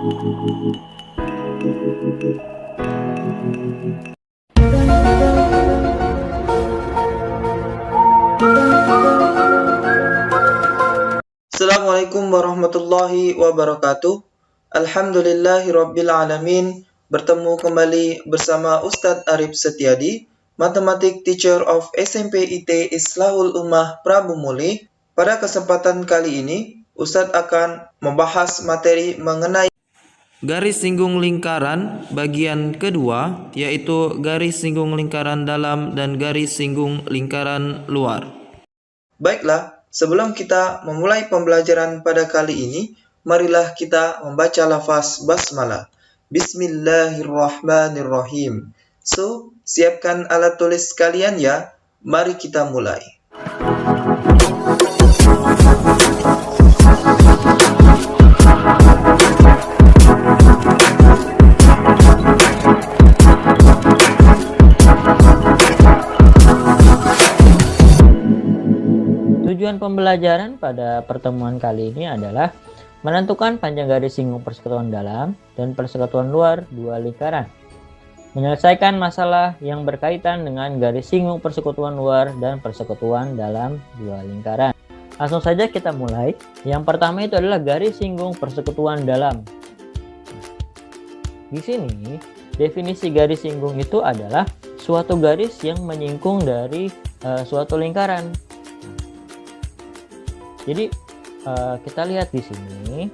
Assalamualaikum warahmatullahi wabarakatuh. Alhamdulillahirabbil alamin. Bertemu kembali bersama Ustadz Arif Setiadi, Matematik Teacher of SMP IT Islahul Ummah Prabu Muli. Pada kesempatan kali ini, Ustadz akan membahas materi mengenai garis singgung lingkaran bagian kedua, yaitu garis singgung lingkaran dalam dan garis singgung lingkaran luar. Baiklah, sebelum kita memulai pembelajaran pada kali ini, marilah kita membaca lafaz basmalah. Bismillahirrahmanirrahim. So, siapkan alat tulis kalian ya. Mari kita mulai. Tujuan pembelajaran pada pertemuan kali ini adalah menentukan panjang garis singgung persekutuan dalam dan persekutuan luar dua lingkaran. Menyelesaikan masalah yang berkaitan dengan garis singgung persekutuan luar dan persekutuan dalam dua lingkaran. Langsung saja kita mulai. Yang pertama itu adalah garis singgung persekutuan dalam. Di sini, definisi garis singgung itu adalah suatu garis yang menyinggung dari suatu lingkaran. Jadi kita lihat di sini,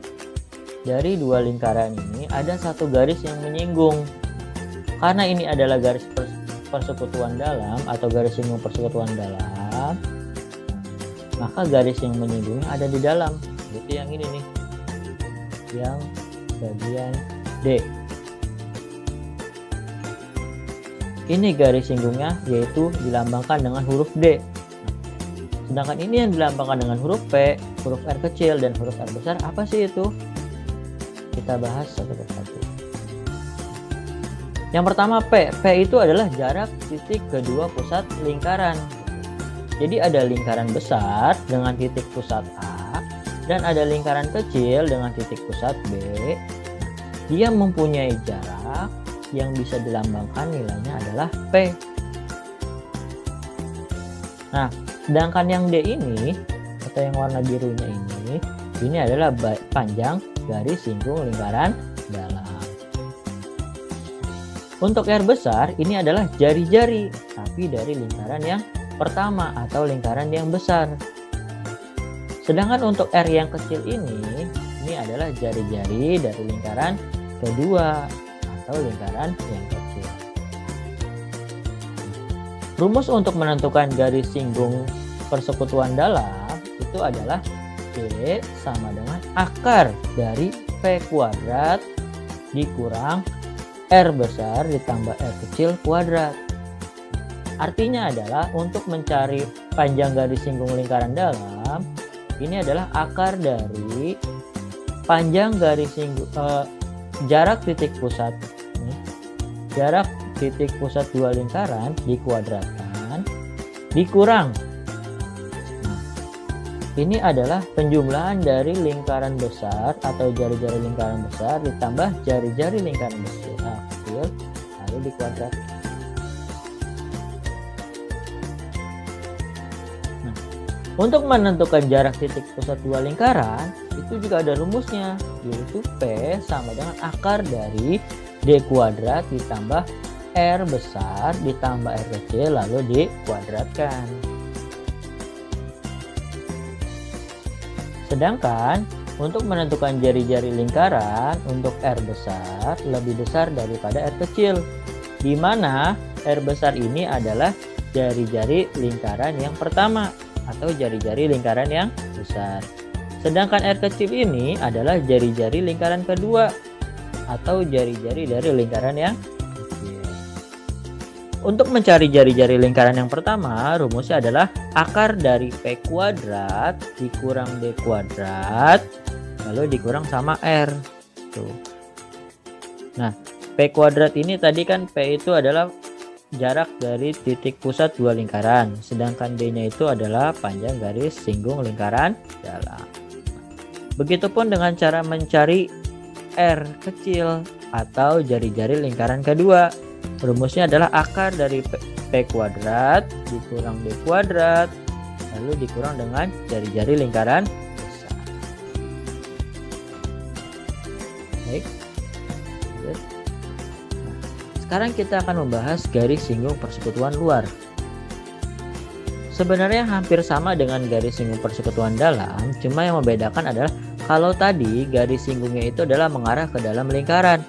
dari dua lingkaran ini ada satu garis yang menyinggung. Karena ini adalah garis persekutuan dalam atau garis singgung persekutuan dalam, maka garis yang menyinggungnya ada di dalam. Itu yang ini nih, yang bagian D. Ini garis singgungnya, yaitu dilambangkan dengan huruf D. Sedangkan ini yang dilambangkan dengan huruf P, huruf R kecil, dan huruf R besar. Apa sih itu? Kita bahas satu persatu. Yang pertama P. P itu adalah jarak titik kedua pusat lingkaran. Jadi ada lingkaran besar dengan titik pusat A, dan ada lingkaran kecil dengan titik pusat B. Dia mempunyai jarak yang bisa dilambangkan nilainya adalah P. Nah, sedangkan yang D ini, atau yang warna birunya ini adalah panjang garis singgung lingkaran dalam. Untuk R besar, ini adalah jari-jari, tapi dari lingkaran yang pertama atau lingkaran yang besar. Sedangkan untuk R yang kecil ini adalah jari-jari dari lingkaran kedua atau lingkaran yang kecil. Rumus untuk menentukan garis singgung persekutuan dalam itu adalah P sama dengan akar dari P kuadrat dikurang R besar ditambah R kecil kuadrat. Artinya adalah untuk mencari panjang garis singgung lingkaran dalam, ini adalah akar dari panjang garis singgung jarak titik pusat jarak titik pusat dua lingkaran dikuadratkan dikurang. Nah, ini adalah penjumlahan dari lingkaran besar atau jari-jari lingkaran besar ditambah jari-jari lingkaran kecil lalu dikuadrat. Nah, untuk menentukan jarak titik pusat dua lingkaran itu juga ada rumusnya, yaitu P sama dengan akar dari D kuadrat ditambah R besar ditambah R kecil lalu dikuadratkan. Sedangkan untuk menentukan jari-jari lingkaran untuk R besar lebih besar daripada R kecil, di mana R besar ini adalah jari-jari lingkaran yang pertama atau jari-jari lingkaran yang besar. Sedangkan R kecil ini adalah jari-jari lingkaran kedua atau jari-jari dari lingkaran yang kecil. Untuk mencari jari-jari lingkaran yang pertama, rumusnya adalah akar dari P kuadrat dikurang D kuadrat lalu dikurang sama R. Tuh. Nah, P kuadrat ini tadi kan P itu adalah jarak dari titik pusat dua lingkaran, sedangkan D-nya itu adalah panjang garis singgung lingkaran dalam. Begitupun dengan cara mencari R kecil atau jari-jari lingkaran kedua. Rumusnya adalah akar dari P kuadrat dikurang D kuadrat lalu dikurang dengan jari-jari lingkaran besar. Baik. Nah, sekarang kita akan membahas garis singgung persekutuan luar. Sebenarnya hampir sama dengan garis singgung persekutuan dalam, cuma yang membedakan adalah kalau tadi garis singgungnya itu adalah mengarah ke dalam lingkaran.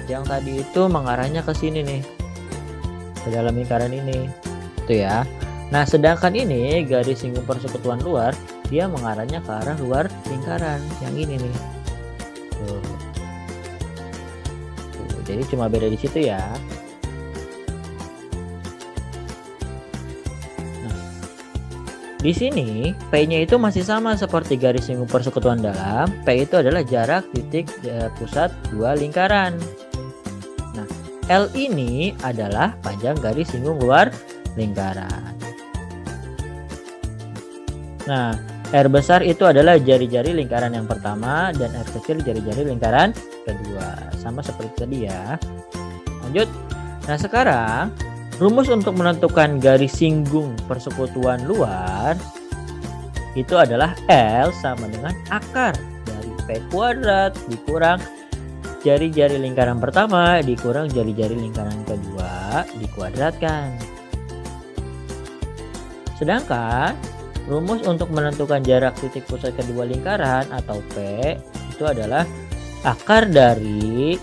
Yang tadi itu mengarahnya ke sini nih, ke dalam lingkaran ini, itu ya. Nah, sedangkan ini garis singgung persekutuan luar, dia mengarahnya ke arah luar lingkaran, yang ini nih. Tuh. Jadi cuma beda di situ ya. Di sini P-nya itu masih sama seperti garis singgung persekutuan dalam. P itu adalah jarak titik pusat dua lingkaran. Nah, L ini adalah panjang garis singgung luar lingkaran. Nah, R besar itu adalah jari-jari lingkaran yang pertama dan R kecil jari-jari lingkaran kedua. Sama seperti tadi ya. Lanjut. Nah, sekarang rumus untuk menentukan garis singgung persekutuan luar itu adalah L sama dengan akar dari P kuadrat dikurang jari-jari lingkaran pertama dikurang jari-jari lingkaran kedua dikuadratkan. Sedangkan rumus untuk menentukan jarak titik pusat kedua lingkaran atau P itu adalah akar dari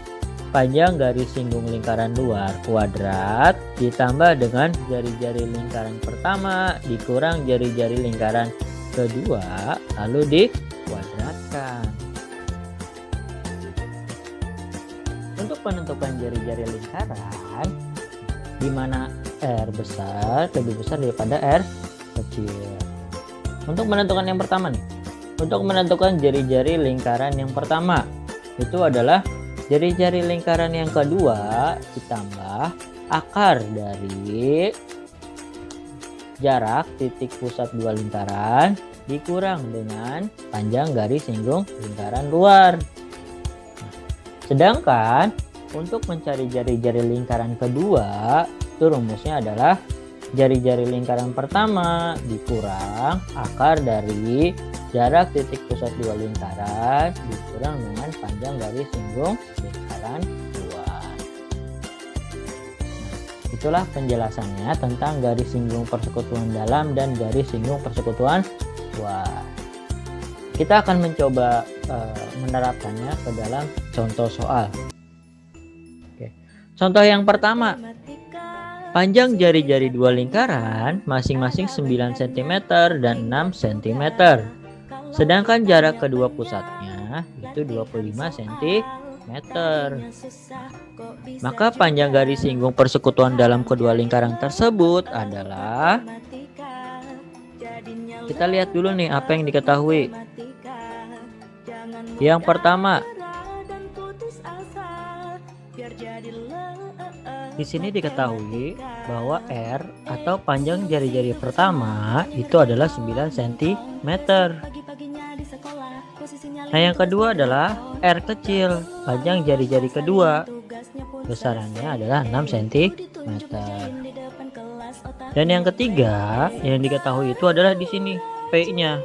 panjang garis singgung lingkaran luar kuadrat ditambah dengan jari-jari lingkaran pertama dikurang jari-jari lingkaran kedua lalu dikuadratkan. Untuk menentukan jari-jari lingkaran di mana R besar lebih besar daripada R kecil. Untuk menentukan yang pertama nih, untuk menentukan jari-jari lingkaran yang pertama itu adalah jari-jari lingkaran yang kedua ditambah akar dari jarak titik pusat dua lingkaran dikurang dengan panjang garis singgung lingkaran luar. Sedangkan untuk mencari jari-jari lingkaran kedua itu rumusnya adalah jari-jari lingkaran pertama dikurang akar dari jarak titik pusat dua lingkaran dikurang dengan panjang garis singgung lingkaran luar. Nah, itulah penjelasannya tentang garis singgung persekutuan dalam dan garis singgung persekutuan luar. Kita akan mencoba menerapkannya ke dalam contoh soal. Oke. Contoh yang pertama. Panjang jari-jari dua lingkaran masing-masing 9 cm dan 6 cm. Sedangkan jarak kedua pusatnya itu 25 cm. Maka panjang garis singgung persekutuan dalam kedua lingkaran tersebut adalah, kita lihat dulu nih apa yang diketahui. Yang pertama, di sini diketahui bahwa R atau panjang jari-jari pertama itu adalah 9 cm. Nah, yang kedua adalah R kecil, panjang jari-jari kedua besarannya adalah 6 cm. Dan yang ketiga yang diketahui itu adalah di sini P-nya,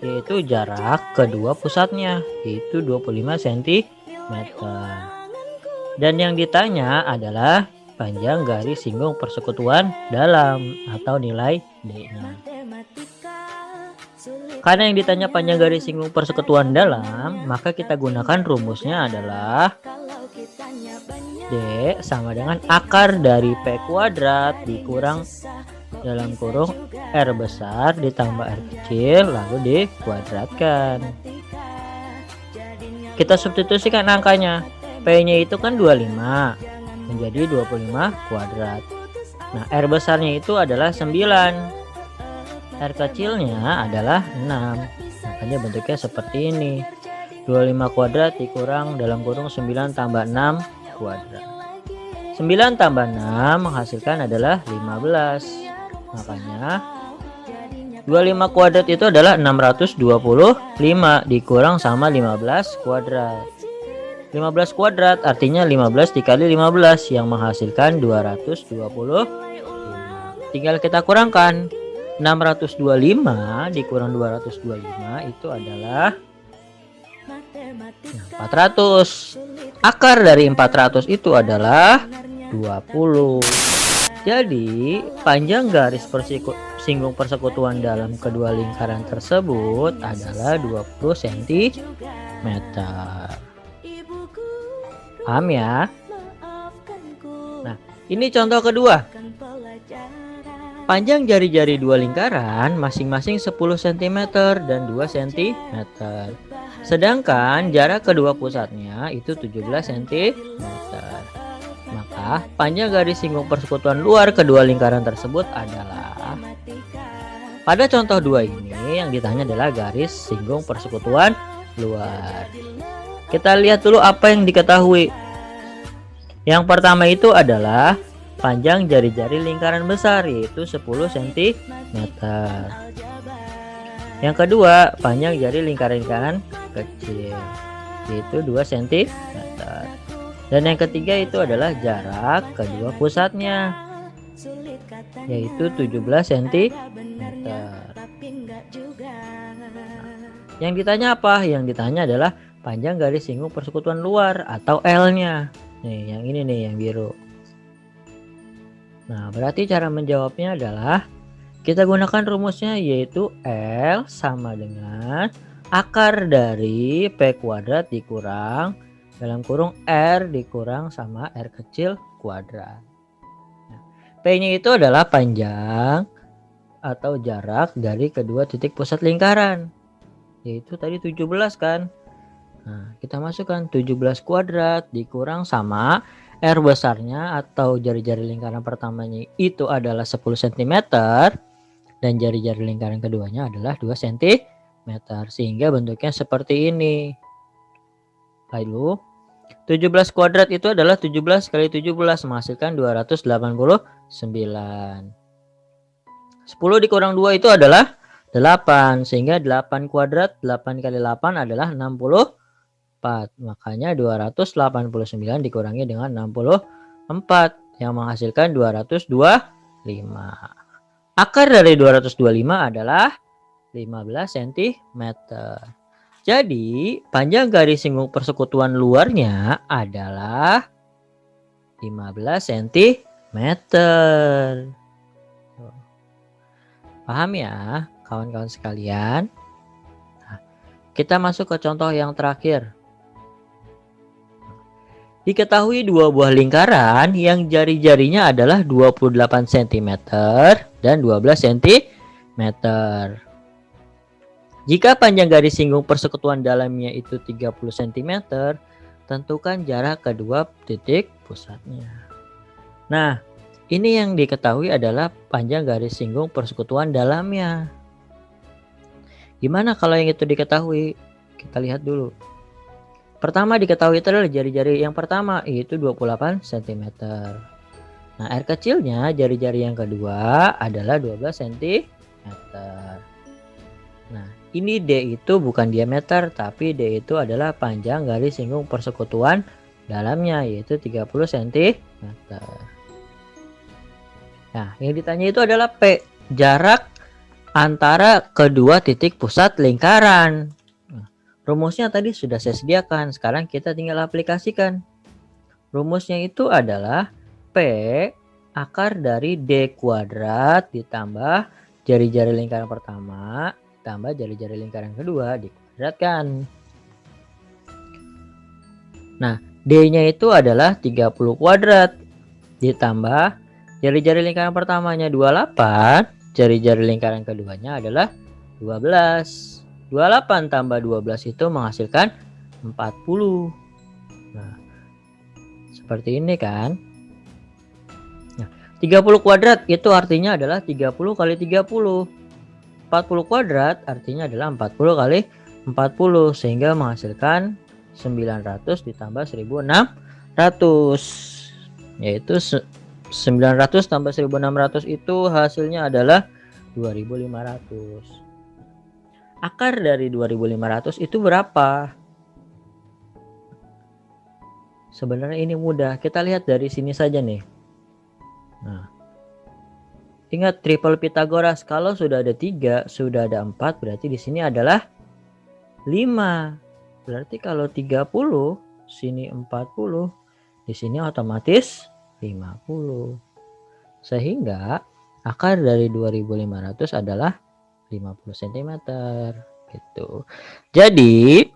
yaitu jarak kedua pusatnya, yaitu 25 cm. Dan yang ditanya adalah panjang garis singgung persekutuan dalam atau nilai D-nya. Karena yang ditanya panjang garis singgung persekutuan dalam, maka kita gunakan rumusnya adalah D sama dengan akar dari P kuadrat dikurang dalam kurung R besar ditambah R kecil lalu dikuadratkan. Kita substitusikan angkanya. P-nya itu kan 25 menjadi 25 kuadrat. Nah, R besarnya itu adalah 9. R kecilnya adalah 6. Makanya bentuknya seperti ini. 25 kuadrat dikurang dalam kurung 9 tambah 6 kuadrat. 9 tambah 6 menghasilkan adalah 15. Makanya 25 kuadrat itu adalah 625 dikurang sama 15 kuadrat. 15 kuadrat artinya 15 dikali 15 yang menghasilkan 225. Tinggal kita kurangkan. 625 dikurang 225 itu adalah 400. Akar dari 400 itu adalah 20. Jadi panjang garis singgung persekutuan dalam kedua lingkaran tersebut adalah 20 cm. Paham ya? Nah, ini contoh kedua. Panjang jari-jari dua lingkaran masing-masing 10 cm dan 2 cm. Sedangkan jarak kedua pusatnya itu 17 cm. Maka panjang garis singgung persekutuan luar kedua lingkaran tersebut adalah, pada contoh 2 ini yang ditanya adalah garis singgung persekutuan luar. Kita lihat dulu apa yang diketahui. Yang pertama itu adalah panjang jari-jari lingkaran besar yaitu 10 cm. Yang kedua, panjang jari lingkaran kecil yaitu 2 cm. Dan yang ketiga itu adalah jarak kedua pusatnya yaitu 17 cm. Yang ditanya apa? Yang ditanya adalah panjang garis singgung persekutuan luar atau L-nya. Nih, yang ini nih yang biru. Nah, berarti cara menjawabnya adalah kita gunakan rumusnya yaitu L sama dengan akar dari P kuadrat dikurang dalam kurung R dikurang sama R kecil kuadrat. Nah, P-nya itu adalah panjang atau jarak dari kedua titik pusat lingkaran. Yaitu tadi 17 kan. Nah, kita masukkan 17 kuadrat dikurang sama R besarnya atau jari-jari lingkaran pertamanya itu adalah 10 cm. Dan jari-jari lingkaran keduanya adalah 2 cm. Sehingga bentuknya seperti ini. Lalu 17 kuadrat itu adalah 17 kali 17 menghasilkan 289. 10 dikurang 2 itu adalah 8. Sehingga 8 kuadrat 8 kali 8 adalah 64. Makanya 289 dikurangi dengan 64 yang menghasilkan 225. Akar dari 225 adalah 15 cm. Jadi, panjang garis singgung persekutuan luarnya adalah 15 cm. Paham ya, kawan-kawan sekalian? Nah, kita masuk ke contoh yang terakhir. Diketahui dua buah lingkaran yang jari-jarinya adalah 28 cm dan 12 cm. Jika panjang garis singgung persekutuan dalamnya itu 30 cm, tentukan jarak kedua titik pusatnya. Nah, ini yang diketahui adalah panjang garis singgung persekutuan dalamnya. Gimana kalau yang itu diketahui? Kita lihat dulu. Pertama diketahui itu adalah jari-jari yang pertama yaitu 28 cm. Nah, R kecilnya jari-jari yang kedua adalah 12 cm. Nah, ini D itu bukan diameter tapi D itu adalah panjang garis singgung persekutuan dalamnya yaitu 30 cm. Nah, yang ditanya itu adalah P, jarak antara kedua titik pusat lingkaran. Nah, rumusnya tadi sudah saya sediakan, sekarang kita tinggal aplikasikan. Rumusnya itu adalah P akar dari D kuadrat ditambah jari-jari lingkaran pertama ditambah jari-jari lingkaran kedua dikuadratkan. Nah, D-nya itu adalah 30 kuadrat ditambah jari-jari lingkaran pertamanya 28, jari-jari lingkaran keduanya adalah 12. 28 tambah 12 itu menghasilkan 40. Nah, seperti ini kan. Nah, 30 kuadrat itu artinya adalah 30 kali 30. 40 kuadrat artinya adalah 40 kali 40 sehingga menghasilkan 900 ditambah 1600 yaitu 900 tambah 1600 itu hasilnya adalah 2500. Akar dari 2500 itu berapa? Sebenarnya ini mudah. Kita lihat dari sini saja nih. Nah, ingat triple Pythagoras. Kalau sudah ada 3, sudah ada 4, berarti di sini adalah 5. Berarti kalau 30, sini 40, di sini otomatis 50. Sehingga akar dari 2500 adalah 50 cm gitu. Jadi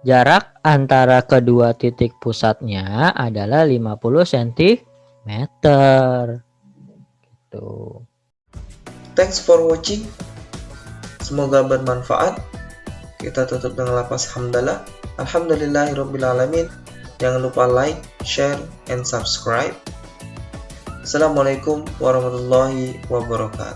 jarak antara kedua titik pusatnya adalah 50 cm gitu. Thanks for watching. Semoga bermanfaat. Kita tutup dengan lafaz hamdalah. Alhamdulillahirobbilalamin. Jangan lupa like, share, and subscribe. Assalamualaikum warahmatullahi wabarakatuh.